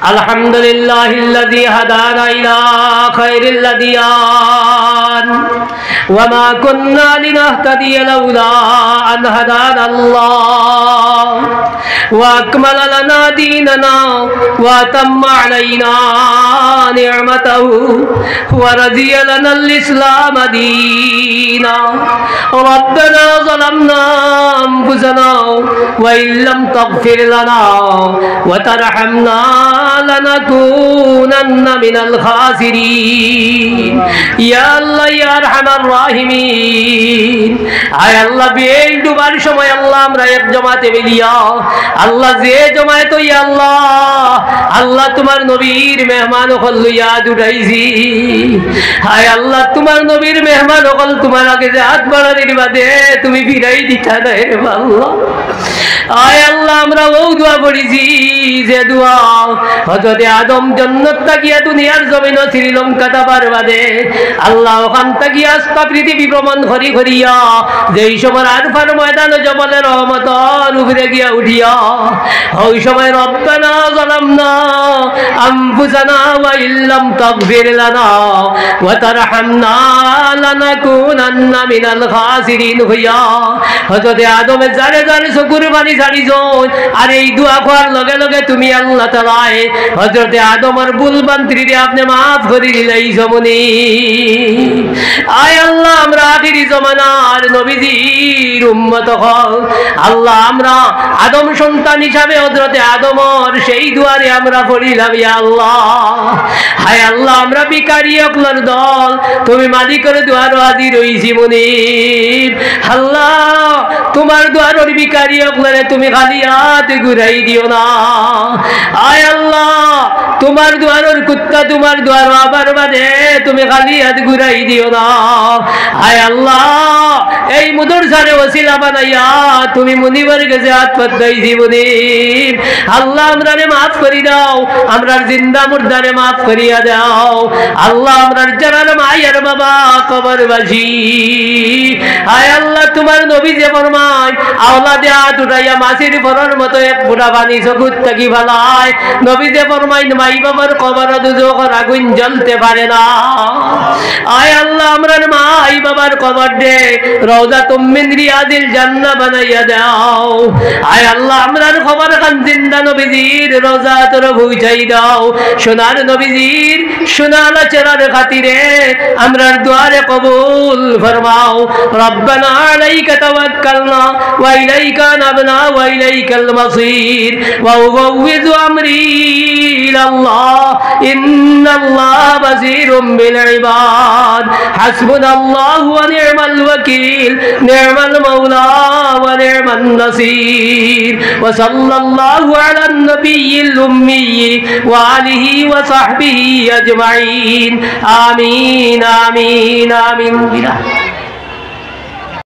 আলহামদুলিল্লাহিল্লাযী হাদানা ইলা খায়রিল আদিয়ান ওয়া মা কুন্না লিনাহতাদিয়া লাউলা আন হাদানাল্লাহ ওয়া আকমালা লানা দীনানা ওয়া তাম্মা আলাইনা নি'মাতাহু ওয়া রাদিয়া লানাল ইসলাম দীনা রব্বানা যালামনা আনফুসানা ওয়া ইল্লাম তাগফির লানা ওয়া তারহামনা লানাকুনান্না মিনাল খাসিরিন। ইয়া আল্লাহ ইয়া আরহামার রাহিমিন, আয় আল্লাহ বেল ডুবার সময় আল্লাহ আমরা এক জামাতে মিলিয়া আল্লাহ যে জামাতে ইয়া আল্লাহ আল্লাহ তোমার নবীর মেহমান হল লইয়া দুটাইছি। আয় আল্লাহ তোমার নবীর মেহমান হল তোমার আগে যে হাত বাড়ানির বাদে তুমি ফিরাই দিতা না রে আল্লাহ। আয় আল্লাহ আমরা ও দোয়া পড়িছি যে দোয়া হযরত আদম জান্নাত তাকিয়া দুনিয়ার জমিন শ্রীলঙ্কা তাবার বাদে আল্লাহ ওখান তাকিয়া আস্তা পৃথিবী ভ্রমণ করি করিয়া যেই সময় আরফার ময়দানে জবলের রহমতের উপরে গিয়া উঠিয়া ওই সময় রব্বানা যালামনা আনফুসানা ওয়া ইল্লাম তাগফির লানা ওয়া তারহামনা লানাকুনান্না মিনাল খাসিরিন হইয়া হযরত আদমের জারে জারে চকুর পানি ছাড়িছন। আর এই দোয়া করার লগে লগে তুমি আল্লাহ তাআলাই হযরত আদমের ভুল বান্তিরে আপনি মাফ করে দিলেই সমনি। আয় আল্লাহ আমরা আখিরি জামানার নবীজির উম্মত হও আল্লাহ, আমরা আদম সন্তান হিসাবে হযরত আদমের সেই দুয়ারে আমরা পড়িলাম ইয়া আল্লাহ। হায় আল্লাহ আমরা ভিখারি আপনার দল, তুমি মালিকের দুয়ার হাজির হইছি মুনিব। আল্লাহ তোমার দুয়ারের ভিখারি আপনারে তুমি খালি হাত ঘুরাই দিও না। আয় আল্লাহ তোমার দুয়ারের কুত্তা তোমার দুয়ার আবার বাদে তুমি খালি হাত ঘুরাই দিও না। আয় আল্লাহ এই মুদরসারে ওসিলা বানাইয়া তুমি মুনিবের কাছে হাত পাতাইছি মুনিব। আল্লাহ আমরারে মাফ করি দাও, আমরার জিন্দা মুর্দারে মাফ করিয়া দাও। আল্লাহ আমরার যারা মায়ের বাবা কবরবাসী, আয় আল্লাহ তোমার নবী যে ফরমায় আওলাদে হাত উঠাইয়া মাছির ফরর মতো এক ফোঁটা পানি চকুত থাকি ভালায়, নবী যে ফরমায় মাই বাবার কবর দুজখের আগুন জ্বলতে পারে না। আয় আল্লাহ আমরার মাই বাবার কবর দে রওজাতুম মিন রিয়াদিল জান্নাহ বানাইয়া দাও। আয় আল্লাহ আমরার খবর খান জিন্দা নবীজির রওজা তোর পৌঁছাই দাও। সোনার নবীজির সোনালা চেরার খাতিরে আমরার দুয়ারে কবুল ফরমাও। রব্বানা আলাইকা তাওয়াক্কালনা ওয়া ইলাইকা নাবনা ওয়া ইলাইকাল মাসির ওয়া উফাউযু আমরি ইলাল্লাহ ইন্নাল্লাহা বাসীরুম বিল ইবাদ হাসবুনাল্লাহু ওয়া নি'মাল ওয়াকিল নি'মাল মাওলা ওয়া নি'মান নাসির ওয়া সাল্লাল্লাহু আলান নাবিয়্যিল উম্মি ওয়া আলিহি ওয়া সাহবিহি আজমাইন আমিন আমিন আমিন।